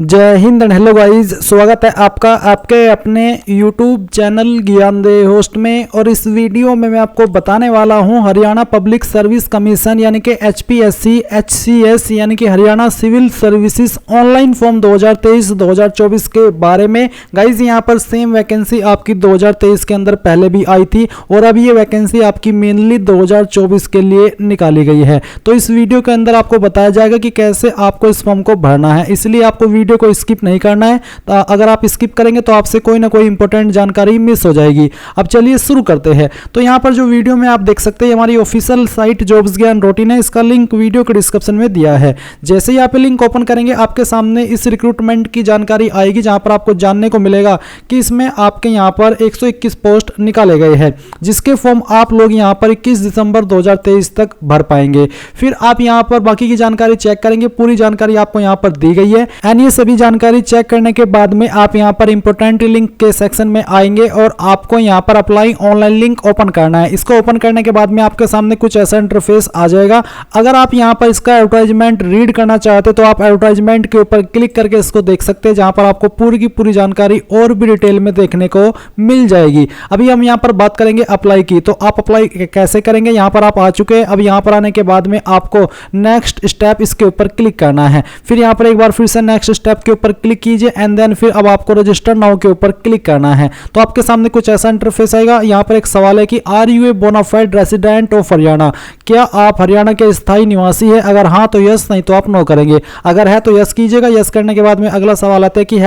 जय Hind and hello guys, स्वागत है आपका आपके अपने YouTube चैनल ज्ञानदेह होस्ट में। और इस वीडियो में मैं आपको बताने वाला हूं हरियाणा पब्लिक सर्विस कमीशन यानी कि HPSC HCS यानी कि Haryana civil services online form 2023-2024 के बारे में। गाइस यहां पर सेम वैकेंसी आपकी 2023 के अंदर पहले भी आई थी और अब ये वैकेंसी आपकी मेनली 2024 के लिए निकाली गई है। तो इस वीडियो के अंदर आपको बताया जाएगा कि कैसे आपको इस फॉर्म को भरना है, इसलिए आपको वीडियो को स्किप नहीं करना है। अगर आप स्किप करेंगे तो आपसे कोई ना कोई इंपॉर्टेंट जानकारी मिस हो जाएगी। अब चलिए शुरू करते हैं। तो यहाँ पर जो वीडियो में आप देख सकते हैं हमारी ऑफिशियल साइट जॉब्स ज्ञान रूटीन है, इसका लिंक वीडियो के डिस्क्रिप्शन में दिया है। जैसे ही आप लिंक ओपन करेंगे आपके सामने इस रिक्रूटमेंट की जानकारी आएगी, जहां पर आपको जानने को मिलेगा कि इसमें आपके यहाँ पर 121 पोस्ट निकाले गए हैं, जिसके फॉर्म आप लोग यहाँ पर 21 दिसंबर 2023 तक भर पाएंगे। फिर आप यहाँ पर बाकी की जानकारी चेक करेंगे, पूरी जानकारी आपको यहाँ पर दी गई है। एंड ये सभी जानकारी चेक करने के बाद में आप यहाँ पर इंपोर्टेंट लिंक के सेक्शन में आएंगे और आपको यहाँ पर अप्लाई ऑनलाइन लिंक ओपन करना है। इसको ओपन करने के बाद में आपके सामने कुछ ऐसा इंटरफेस आ जाएगा। अगर आप यहाँ पर इसका एडवर्टाइजमेंट रीड करना चाहते तो आप एडवर्टाइजमेंट के ऊपर क्लिक करके इसको देख सकते हैं, जहां पर आपको पूरी की पूरी जानकारी और भी डिटेल में देखने को मिल जाएगी। अभी हम यहाँ पर बात करेंगे अप्लाई की। तो आप अप्लाई कैसे करेंगे, यहाँ पर आप आ चुके हैं। अब यहाँ पर आने के बाद में आपको नेक्स्ट स्टेप इसके ऊपर क्लिक करना है। फिर यहाँ पर एक बार फिर से नेक्स्ट स्टेप के ऊपर क्लिक कीजिए एंड देन फिर अब आपको रजिस्टर नाउ के ऊपर क्लिक करना है। तो आपके सामने कुछ ऐसा इंटरफेस आएगा। यहाँ पर एक सवाल है कि are you a bona fide resident of Haryana, क्या आप हरियाणा के स्थायी निवासी है? अगर हाँ तो यस, नहीं तो आप नो करेंगे। अगर है तो यस कीजिएगा। यस करने के बाद में अगला सवाल आता है कि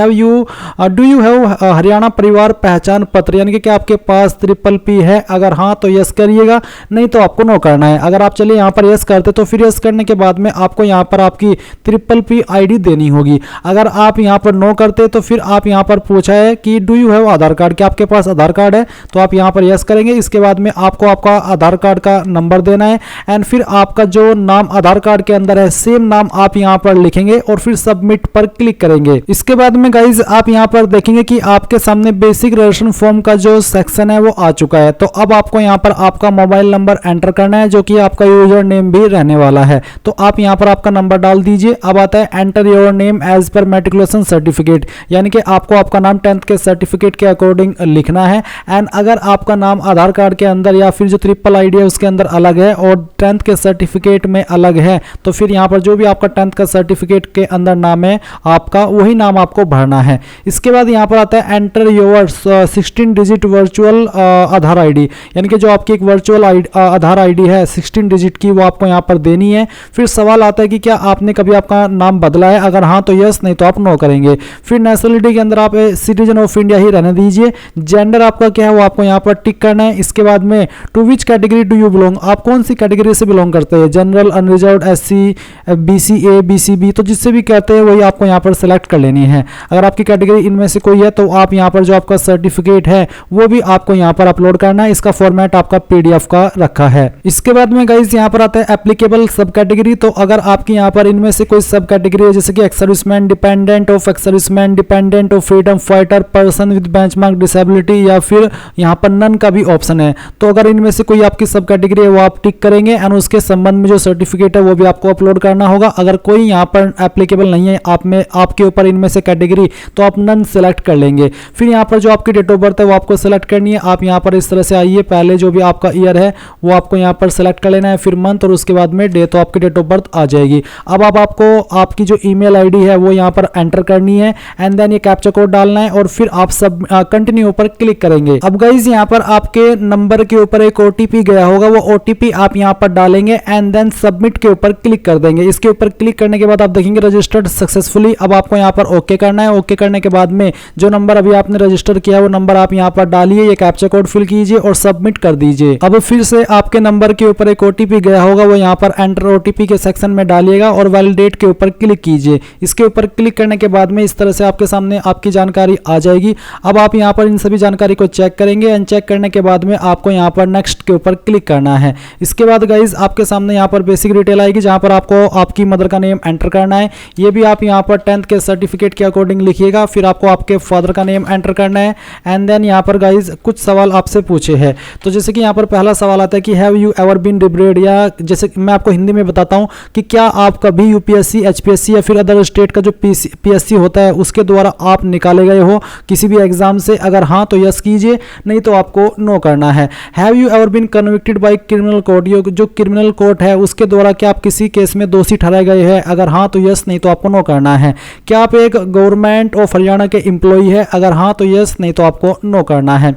डू यू हैव हरियाणा परिवार पहचान पत्र, यानी कि क्या आपके पास PPP है? अगर हाँ तो यस करिएगा, नहीं तो आपको नो करना है। अगर आप चलिए यहाँ पर यस करते तो फिर यस करने के बाद में आपको यहाँ पर आपकी PPP ID देनी होगी। अगर आप यहाँ पर नो करते तो फिर आप यहाँ पर पूछा है कि do you have Aadhaar card, क्या आपके पास आधार कार्ड है? तो आप यहाँ पर यस करेंगे। इसके बाद में आपको आपका आधार कार्ड का नंबर देना है एंड फिर आपका जो नाम आधार कार्ड के अंदर है सेम नाम आप यहाँ पर लिखेंगे और फिर सबमिट पर क्लिक करेंगे। इसके बाद में गाइज आप यहाँ पर देखेंगे कि आपके सामने बेसिक रजिस्ट्रेशन फॉर्म का जो सेक्शन है वो आ चुका है। तो अब आपको यहाँ पर आपका मोबाइल नंबर एंटर करना है, जो कि आपका यूजर नेम भी रहने वाला है। तो आप यहाँ पर आपका नंबर डाल दीजिए। अब आता है enter your name as per matriculation certificate, यानी कि आपको आपका नाम 10th के सर्टिफिकेट के अकॉर्डिंग लिखना है। एंड अगर आपका नाम आधार कार्ड के अंदर या फिर जो ट्रिपल ID है उसके अंदर अलग है और 10th के सर्टिफिकेट में अलग है, तो फिर यहाँ पर जो भी आपका 10th का सर्टिफिकेट के अंदर नाम है आपका, वही नाम आपको भरना है। इसके बाद यहाँ पर आता है enter your 16 digit virtual Aadhaar ID, यानी कि जो आपकी एक वर्चुअल आधार ID है 16 डिजिट की, वो आपको यहाँ पर देनी है। फिर सवाल आता है कि क्या आपने कभी आपका नाम बदला है? अगर हाँ तो यस, नहीं तो आप नो करेंगे। फिर नेशनलिटी के अंदर आप सिटीजन ऑफ इंडिया ही रहने दीजिए। जेंडर आपका क्या है वो आपको यहाँ पर टिक करना है। इसके बाद में to which category do you belong, आप कौन सी कैटेगरी से बिलोंग करते हैं? General, unreserved, SC, BCA, BCB, तो जिससे भी कहते हैं वही आपको यहाँ पर सेलेक्ट कर लेनी है। अगर आपकी कैटेगरी इनमें से कोई है तो आप यहाँ पर जो आपका सर्टिफिकेट है वो भी आपको यहाँ पर अपलोड करना है। इसका फॉर्मेट आपका PDF का रखा है। इसके बाद में गाइस यहाँ पर आता है एप्लीकेबल सब कैटेगरी। तो अगर आपकी यहाँ पर इनमें से कोई सब कैटेगरी है, जैसे कि ex serviceman, dependent of ex serviceman, dependent of freedom fighter, person with benchmark disability, या फिर यहाँ पर नन का भी ऑप्शन है, तो अगर इनमें से कोई आपकी सब कैटेगरी है वो आप टिक करेंगे एंड उसके संबंध में जो सर्टिफिकेट है वो भी आपको अपलोड करना होगा। अगर कोई यहाँ पर एप्लीकेबल नहीं है आपके ऊपर इनमें से कैटेगरी, तो आप नन सेलेक्ट कर लेंगे। फिर यहाँ पर जो आपकी डेट ऑफ बर्थ है वो आपको सेलेक्ट करनी है। आप यहाँ पर इस तरह से आइए, पहले जो भी आपका ईयर है वो आपको यहाँ पर सेलेक्ट कर लेना है, फिर मंथ और उसके बाद में डे, तो आपकी डेट ऑफ बर्थ आ जाएगी। अब आपको आपकी जो ईमेल ID है वो यहाँ पर एंटर करनी है एंड देन ये कैप्चा कोड डालना है और फिर आप सब कंटिन्यू पर क्लिक करेंगे। अब गाइज यहाँ पर आपके नंबर के ऊपर एक OTP गया होगा, वो OTP आप यहाँ पर डालेंगे एंड देन सबमिट के ऊपर क्लिक कर देंगे। इसके ऊपर क्लिक करने के बाद आप देखेंगे रजिस्टर्ड सक्सेसफुली। अब आपको यहाँ पर ओके करना है। ओके करने के बाद में जो नंबर अभी आपने रजिस्टर किया है वो नंबर आप यहाँ पर डालिए, ये कैप्चा कोड फिल कीजिए और सबमिट कर दीजिए। अब फिर से आपके नंबर के ऊपर एक OTP गया होगा, वो यहाँ पर एंटर OTP के सेक्शन में डालिएगा और वैलिडेट के ऊपर क्लिक कीजिए। इसके ऊपर क्लिक करने के बाद में इस तरह से आपके सामने आपकी जानकारी आ जाएगी। अब आप यहाँ पर इन सभी जानकारी को चेक करेंगे एंड चेक करने के बाद में आपको यहाँ पर नेक्स्ट के ऊपर क्लिक करना है। इसके बाद गाइज आपके सामने यहाँ पर बेसिक डिटेल आएगी, जहाँ पर आपको आपकी मदर का नेम एंटर करना है। ये भी आप यहाँ पर 10th के सर्टिफिकेट के अकॉर्डिंग लिखिएगा। फिर आपको आपके फादर का नेम एंटर करना है एंड देन यहाँ पर गाइज कुछ सवाल आपसे पूछे हैं। तो जैसे कि यहाँ पर पहला सवाल आता है कि हैव यू एवर बीन डिब्रेड, या जैसे मैं आपको हिंदी में बताता हूँ कि क्या आप कभी UPSC, HPSC या फिर अदर स्टेट का जो PSC होता है उसके द्वारा आप निकाले गए हो किसी भी एग्जाम से? अगर हाँ तो यस कीजिए, नहीं तो आपको नो करना है। Have you ever been convicted by criminal court, जो क्रिमिनल कोर्ट है उसके द्वारा क्या आप किसी केस में दोषी ठहराए गए हैं? अगर हाँ तो यस, नहीं तो आपको नो करना है। क्या आप एक गवर्नमेंट ऑफ हरियाणा के एम्प्लॉई है? अगर हाँ तो यस, नहीं तो आपको नो करना है।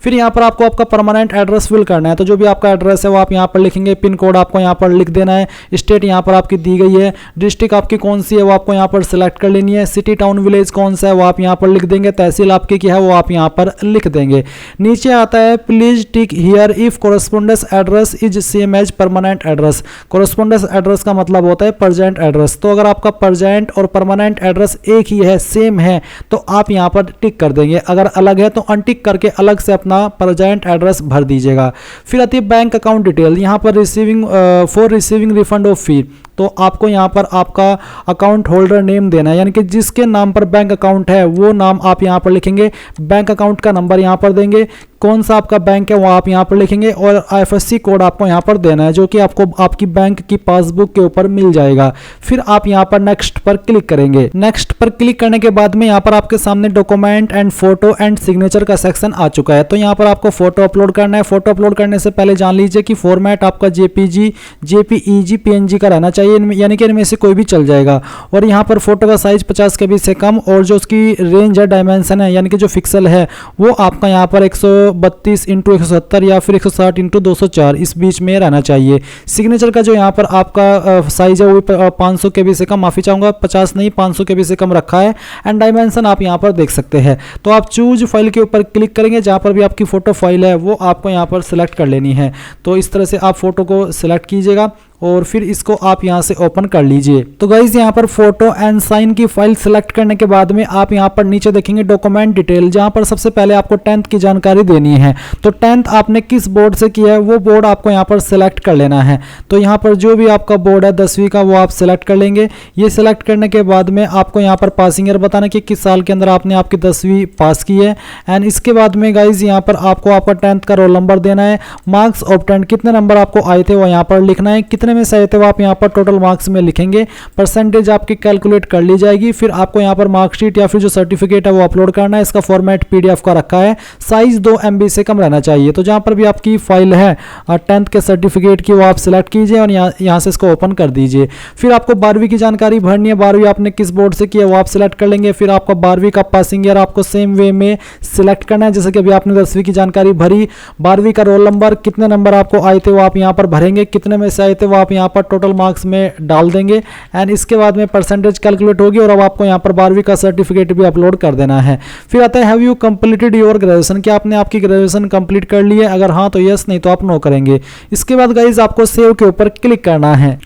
फिर यहाँ पर आपको आपका परमानेंट एड्रेस फिल करना है, तो जो भी आपका एड्रेस है वो आप यहाँ पर लिखेंगे। पिन कोड आपको यहाँ पर लिख देना है। स्टेट यहाँ पर आपकी दी गई है। डिस्ट्रिक्ट आपकी कौन सी है वो आपको यहाँ पर सिलेक्ट कर लेनी है। सिटी टाउन विलेज कौन सा है वो आप यहाँ पर लिख देंगे। तहसील आपकी क्या है वो आप यहाँ पर लिख देंगे। नीचे आता है please tick here if correspondence address is same as permanent address. Correspondence address का मतलब होता है प्रेजेंट एड्रेस। तो अगर आपका प्रेजेंट और परमानेंट एड्रेस एक ही है, सेम है, तो आप यहाँ पर टिक कर देंगे। अगर अलग है तो अनटिक करके अलग से अपना प्रेजेंट एड्रेस भर दीजिएगा। फिर आती है बैंक अकाउंट डिटेल। यहाँ पर रिसीविंग रिफंड ऑफ फी, तो आपको यहाँ पर आपका अकाउंट होल्डर नेम देना है, यानी कि जिसके नाम पर बैंक अकाउंट है वो नाम आप यहाँ पर लिखेंगे। बैंक अकाउंट का नंबर यहाँ पर देंगे, कौन सा आपका बैंक है वो आप यहाँ पर लिखेंगे, और IFSC कोड आपको यहाँ पर देना है जो कि आपको आपकी बैंक की पासबुक के ऊपर मिल जाएगा। फिर आप यहाँ पर नेक्स्ट पर क्लिक करेंगे। नेक्स्ट पर क्लिक करने के बाद में यहाँ पर आपके सामने document and photo and signature का सेक्शन आ चुका है। तो यहाँ पर आपको फोटो अपलोड करना है। फोटो अपलोड करने से पहले जान लीजिए कि फॉर्मेट आपका JPG, JPEG, PNG का रहना चाहिए, यानी कि इनमें से कोई भी चल जाएगा। और यहाँ पर फोटो का साइज 50 KB से कम, और जो उसकी रेंज है, डायमेंशन है, यानी कि जो पिक्सल है वो आपका यहाँ पर 132 × 170 या फिर 160 × 204 इस बीच में रहना चाहिए। सिग्नेचर का जो यहाँ पर आपका साइज है वो 500 KB से कम, माफी चाहूँगा 50 नहीं 500 KB से कम रखा है। एंड डायमेंशन आप यहाँ पर देख सकते हैं। तो आप चूज फाइल के ऊपर क्लिक करेंगे, जहाँ पर भी आपकी फोटो फाइल है वो आपको यहाँ पर सिलेक्ट कर लेनी है। तो इस तरह से आप फोटो को सिलेक्ट कीजिएगा और फिर इसको आप यहाँ से ओपन कर लीजिए। तो गाइज यहाँ पर फोटो एंड साइन की फाइल सिलेक्ट करने के बाद में आप यहाँ पर नीचे देखेंगे डॉक्यूमेंट डिटेल, जहाँ पर सबसे पहले आपको 10th की जानकारी देनी है। तो 10th आपने किस बोर्ड से किया है वो बोर्ड आपको यहाँ पर सिलेक्ट कर लेना है। तो यहाँ पर जो भी आपका बोर्ड है 10वीं का वो आप सिलेक्ट कर लेंगे। ये सिलेक्ट करने के बाद में आपको यहाँ पर पासिंग ईयर बताना कि किस साल के अंदर आपने आपकी 10वीं पास की है। एंड इसके बाद में गाइज यहाँ पर आपको आपका 10th का रोल नंबर देना है। मार्क्स ऑब्टेन्ड, कितने नंबर आपको आए थे वो यहाँ पर लिखना है। कितने में से आए थे वो आप यहाँ पर टोटल मार्क्स में लिखेंगे। परसेंटेज आपकी कैलकुलेट कर ली जाएगी। फिर आपको यहाँ पर मार्कशीट या फिर जो सर्टिफिकेट है वो अपलोड करना है। इसका फॉर्मेट PDF का रखा है। साइज 2 MB से कम रहना चाहिए। तो जहाँ पर भी आपकी फाइल है 10th के सर्टिफिकेट की वो आप सिलेक्ट कीजिए और यहाँ से इसको ओपन कर दीजिए। फिर आपको 12वीं की जानकारी भरनी है। 12वीं आपने किस बोर्ड से किया वो आप सिलेक्ट कर लेंगे। फिर आपका 12वीं का पासिंग ईयर आपको सेम वे में सिलेक्ट करना है जैसे कि अभी आपने 10वीं की जानकारी भरी। 12वीं का रोल नंबर, कितने नंबर आपको आए थे वो आप यहाँ पर भरेंगे। कितने में से आए थे वो आप यहाँ पर टोटल मार्क्स में डाल देंगे। एंड इसके बाद में परसेंटेज कैलकुलेट होगी और अब आपको यहाँ पर 12वीं का सर्टिफिकेट भी अपलोड कर देना है। फिर आता है have you completed your graduation, क्या आपने आपकी ग्रेजुएशन कंप्लीट कर ली है? अगर हाँ तो यस, नहीं तो आप नो करेंगे। इसके बाद गाइज आपको सेव के ऊपर क्लिक करना है।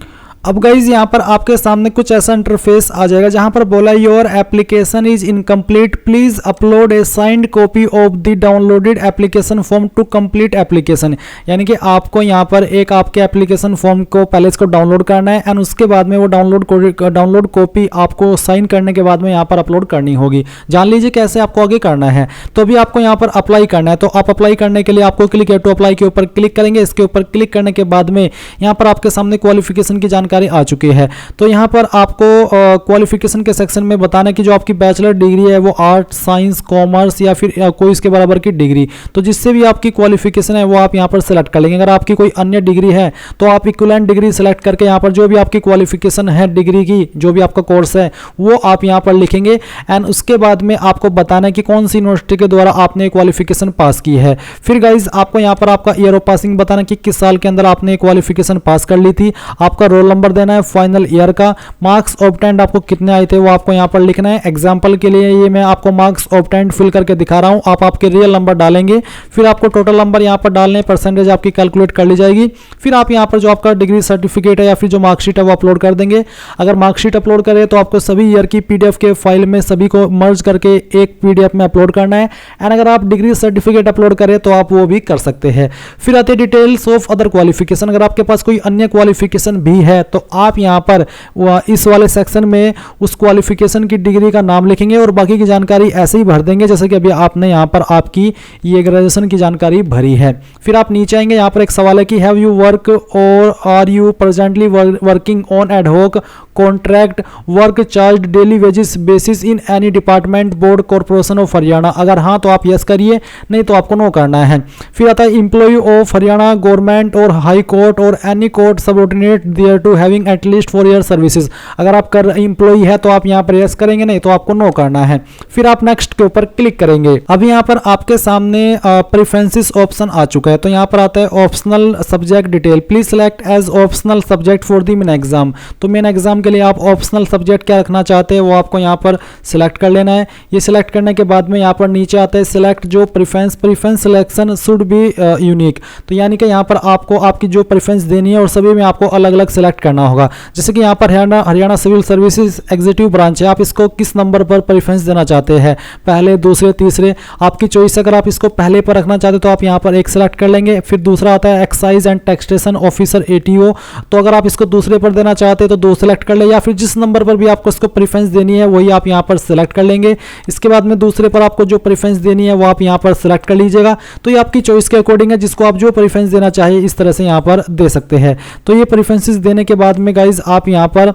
अब गाइज यहाँ पर आपके सामने कुछ ऐसा इंटरफेस आ जाएगा जहां पर बोला your application is incomplete, please upload a signed copy of the downloaded application form to complete application. यानी कि आपको यहाँ पर एक आपके एप्लीकेशन फॉर्म को पहले इसको डाउनलोड करना है एंड उसके बाद में वो डाउनलोड कॉपी आपको साइन करने के बाद में यहाँ पर अपलोड करनी होगी। जान लीजिए कैसे आपको आगे करना है। तो अभी आपको यहाँ पर अप्लाई करना है। तो आप अप्लाई करने के लिए आपको क्लिक टू अप्लाई के ऊपर क्लिक करेंगे। इसके ऊपर क्लिक करने के बाद में यहाँ पर आपके सामने क्वालिफिकेशन की जानकारी आ चुकी है। तो यहाँ पर आपको क्वालिफिकेशन के सेक्शन में बताना है कि जो आपकी बैचलर डिग्री है वो आर्ट, साइंस, कॉमर्स या फिर कोई इसके बराबर की डिग्री, तो जिससे भी आपकी क्वालिफिकेशन है वो आप यहाँ पर सेलेक्ट कर लेंगे। अगर आपकी कोई अन्य डिग्री है तो आप इक्विवेलेंट डिग्री सेलेक्ट करके यहाँ पर जो भी आपकी क्वालिफिकेशन है डिग्री की, जो भी आपका कोर्स है वो आप यहाँ पर लिखेंगे। एंड उसके बाद में आपको बताना है कि कौन सी यूनिवर्सिटी के द्वारा आपने क्वालिफिकेशन पास की है। फिर गाइज आपको यहाँ पर आपका ईयर ऑफ पासिंग बताना कि किस साल के अंदर आपने क्वालिफिकेशन पास कर ली थी। आपका रोल नंबर देना है, फाइनल ईयर का, मार्क्स ऑब्टेन्ड आपको कितने आए थे वो आपको यहाँ पर लिखना है। एग्जांपल के लिए ये मैं आपको मार्क्स ऑब्टेन्ड फिल करके दिखा रहा हूँ, आप आपके रियल नंबर डालेंगे। फिर आपको टोटल नंबर यहाँ पर डालने, परसेंटेज आपकी कैलकुलेट कर ली जाएगी। फिर आप यहाँ पर जो आपका डिग्री सर्टिफिकेट है या फिर जो मार्कशीट है वो अपलोड कर देंगे। अगर मार्कशीट अपलोड करें तो आपको सभी ईयर की PDF के फाइल में सभी को मर्ज करके एक PDF में अपलोड करना है। एंड अगर आप डिग्री सर्टिफिकेट अपलोड करें तो आप वो भी कर सकते हैं। फिर आते डिटेल्स ऑफ अदर क्वालिफिकेशन, अगर आपके पास कोई अन्य क्वालिफिकेशन भी है तो आप यहाँ पर इस वाले सेक्शन में उस क्वालिफिकेशन की डिग्री का नाम लिखेंगे और बाकी की जानकारी ऐसे ही भर देंगे जैसे कि अभी आपने यहाँ पर आपकी ये ग्रेजुएशन की जानकारी भरी है। फिर आप नीचे आएंगे, यहाँ पर एक सवाल है कि have you work or are you presently working on ad hoc contract work charge daily wages basis in any department board corporation of Haryana. अगर हाँ तो आप यस करिए, नहीं तो आपको नो करना है। फिर आता है employ of Haryana government or high court or any court subordinate thereto having at least 4 year services. अगर आप कर एम्प्लॉय है तो आप यहाँ पर यस करेंगे, नहीं तो आपको नो करना है। फिर आप नेक्स्ट के ऊपर क्लिक करेंगे। अभी यहाँ पर आपके सामने प्रेफरेंसेस ऑप्शन आ चुका है, तो यहाँ पर आता है optional subject detail, please select as optional subject for the main exam. तो मेन एग्जाम के लिए आप ऑप्शनल सब्जेक्ट क्या रखना चाहते हैं वो आपको यहाँ पर सिलेक्ट कर लेना है। ये सिलेक्ट करने के बाद में यहाँ पर नीचे आता है सिलेक्ट जो preference selection should be unique. तो यानी कि यहाँ पर आपको आपकी जो प्रेफरेंस देनी है और सभी में आपको अलग अलग सिलेक्ट करना होगा। जैसे कि यहाँ पर Haryana civil services executive branch है, आप इसको किस नंबर पर प्रेफरेंस देना चाहते हैं, पहले, दूसरे, तीसरे, आपकी चॉइस। अगर आप इसको पहले पर रखना चाहते तो आप यहाँ पर एक सिलेक्ट कर लेंगे। फिर दूसरा आता है excise and taxation officer ATO, तो अगर आप इसको दूसरे पर देना चाहते हैं तो 2 सिलेक्ट कर ले, या फिर जिस नंबर पर भी आपको इसको प्रेफरेंस देनी है वही आप यहाँ पर सिलेक्ट कर लेंगे। इसके बाद में दूसरे पर आपको जो प्रेफरेंस देनी है वो आप यहाँ पर सिलेक्ट कर लीजिएगा। तो ये आपकी चॉइस के अकॉर्डिंग है, जिसको आप जो प्रेफरेंस देना चाहिए इस तरह से यहाँ पर दे सकते हैं। तो ये प्रेफरेंसेस देने के बाद में गाइज आप यहाँ पर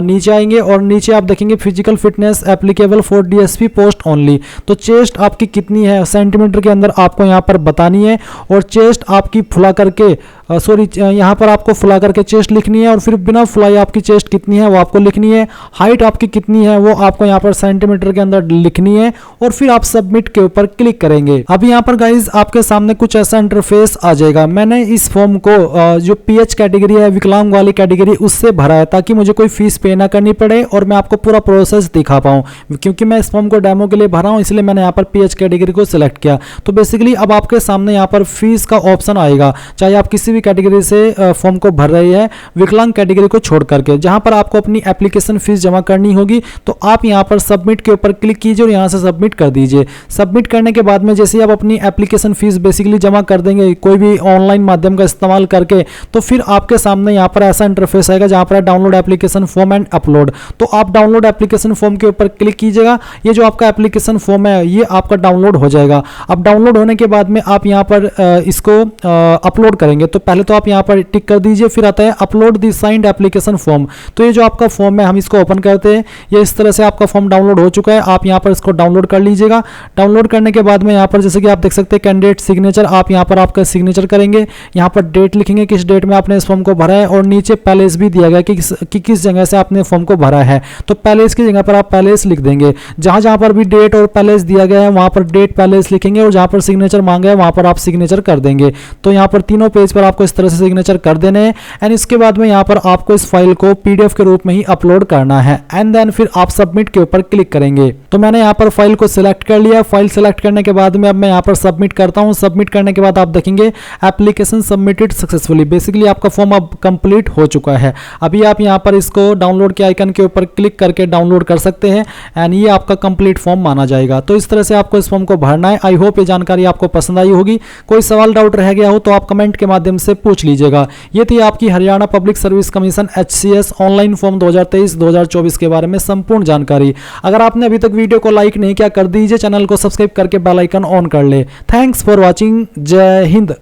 नीचे आएंगे और नीचे आप देखेंगे physical fitness applicable for DSP post only. तो चेस्ट आपकी कितनी है सेंटीमीटर के अंदर आपको यहाँ पर बतानी है, और चेस्ट आपकी फुला करके यहाँ पर आपको फुला करके चेस्ट लिखनी है, और फिर बिना फुलाई आपकी चेस्ट कितनी है वो आपको लिखनी है। हाइट आपकी कितनी है वो आपको यहाँ पर सेंटीमीटर के अंदर लिखनी है, और फिर आप सबमिट के ऊपर क्लिक करेंगे। अभी यहाँ पर गाइज आपके सामने कुछ ऐसा इंटरफेस आ जाएगा। मैंने इस फॉर्म को जो PH कैटेगरी है, विकलांग वाली कैटेगरी, उससे भरा है ताकि मुझे कोई फीस पे ना करनी पड़े और मैं आपको पूरा प्रोसेस दिखा पाऊँ। क्योंकि मैं इस फॉर्म को डेमो के लिए भरा हूँ इसलिए मैंने यहाँ पर PH कैटेगरी को सिलेक्ट किया। तो बेसिकली अब आपके सामने यहाँ पर फीस का ऑप्शन आएगा, चाहे आप किसी भी कैटेगरी से फॉर्म को भर रही है विकलांग कैटेगरी को छोड़ करके, जहां पर आपको अपनी एप्लीकेशन फीस जमा करनी होगी। तो आप यहां पर सबमिट के ऊपर क्लिक कीजिए और यहां से सबमिट कर दीजिए। सबमिट करने के बाद में जैसे ही आप अपनी एप्लीकेशन फीस बेसिकली जमा कर देंगे कोई भी ऑनलाइन माध्यम का इस्तेमाल करके, तो फिर आपके सामने यहां पर ऐसा इंटरफेस आएगा जहां पर download application form and upload. तो आप डाउनलोड एप्लीकेशन फॉर्म के ऊपर क्लिक कीजिएगा। ये जो आपका एप्लीकेशन फॉर्म है ये आपका डाउनलोड हो जाएगा। अब डाउनलोड होने के बाद में आप यहां पर इसको अपलोड करेंगे। तो पहले तो आप यहाँ पर टिक कर दीजिए, फिर आता है upload the signed application form. तो ये जो आपका फॉर्म है हम इसको ओपन करते हैं। ये इस तरह से आपका फॉर्म डाउनलोड हो चुका है, आप यहाँ पर इसको डाउनलोड कर लीजिएगा। डाउनलोड करने के बाद में यहाँ पर जैसे कि आप देख सकते हैं कैंडिडेट सिग्नेचर, आप यहाँ पर आपका सिग्नेचर करेंगे, यहाँ पर डेट लिखेंगे किस डेट में आपने इस फॉर्म को भरा है, और नीचे पैलेस भी दिया गया कि किस जगह से आपने फॉर्म को भरा है। तो पैलेस की जगह पर आप पैलेस लिख देंगे। जहां जहां पर भी डेट और पैलेस दिया गया है वहां पर डेट पैलेस लिखेंगे, और जहां पर सिग्नेचर मांगा है वहां पर आप सिग्नेचर कर देंगे। तो यहाँ पर तीनों पेज पर आपको इस तरह से सिग्नेचर कर देने हैं। एंड इसके बाद में यहाँ पर आपको इस फाइल को PDF के रूप में ही अपलोड करना है, एंड देन फिर आप सबमिट के ऊपर क्लिक करेंगे। तो मैंने यहाँ पर फाइल को सिलेक्ट कर लिया। फाइल सिलेक्ट करने के बाद में अब मैं यहाँ पर सबमिट करता हूँ। सबमिट करने के बाद आप देखेंगे एप्लीकेशन सबमिटेड सक्सेसफुली। बेसिकली आपका फॉर्म अब कंप्लीट हो चुका है। अभी आप यहाँ पर इसको डाउनलोड के आइकन के ऊपर क्लिक करके डाउनलोड कर सकते हैं, एंड ये आपका कंप्लीट फॉर्म माना जाएगा। तो इस तरह से आपको इस फॉर्म को भरना है। आई होप ये जानकारी आपको पसंद आई होगी। कोई सवाल डाउट रह गया हो तो आप कमेंट के माध्यम से पूछ लीजिएगा। ये थी आपकी Haryana public service commission HCS online form 2023-2024 के बारे में संपूर्ण जानकारी। अगर आपने अभी तक वीडियो को लाइक नहीं किया कर दीजिए, चैनल को सब्सक्राइब करके बेल आइकन ऑन कर ले। Thanks for watching. जय हिंद।